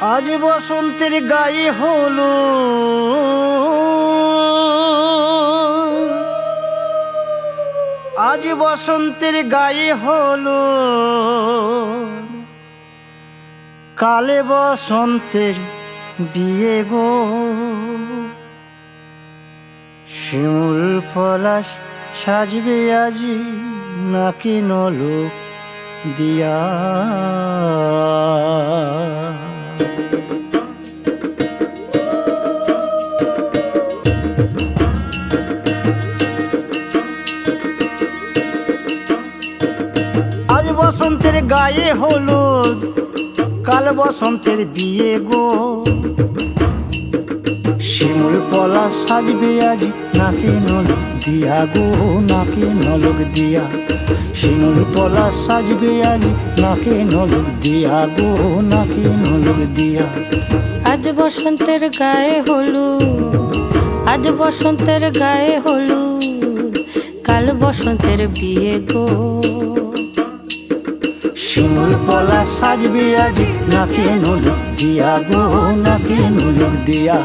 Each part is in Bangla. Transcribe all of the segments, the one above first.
আজ বসন্তের গায়ে হলো আজ বসন্তের গায়ে হলো কালে বসন্তের বিয়ে গো। শিমুল পলাশ সাজবে আজি নাকি নলক দিয়া। আজ বসন্তের গায়ে হলুদ কাল বসন্তের বিয়ে গো। শিমুল পলাশ সাজবে আজ নাকে নলক দিয়া গো, নাকে নলক দিয়া। শিমুল পলাশ সাজবে আজ নাকে নলক দিয়া গো, নাকে নলক দিয়া। আজ বসন্তের গায়ে হলুদ আজ বসন্তের গায়ে হলুদ কাল বসন্তের বিয়ে গো। শিমুল পলাশ সাজবে আজ নাকে নলক দিয়া গো, নাকে নলক দিয়া।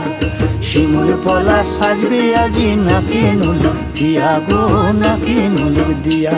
শিমুল পলাশ সাজবে আজ নাকে নলক দিয়া গো, নাকে নলক দিয়া।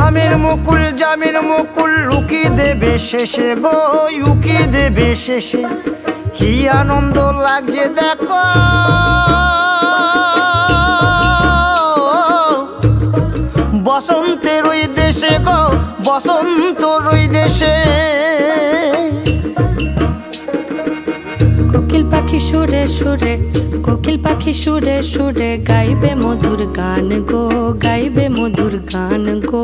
আমের মুকুল জামের মুকুল লুকি দেবে শেষে গো, উকি দেবে শেষে। কি আনন্দ লাগছে দেখো বসন্তের ওই দেশে গো, বসন্তর ওই দেশে। কোকিল পাখি সুরে সুরে কোকিল পাখি সুরে সুরে গাইবে মধুর গান গো, গাইবে মধুর গান গো।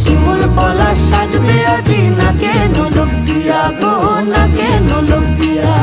শিমুল পলাশ সাজবে আজি নাকে নলক দিয়া গো, নাকে নলক দিয়া।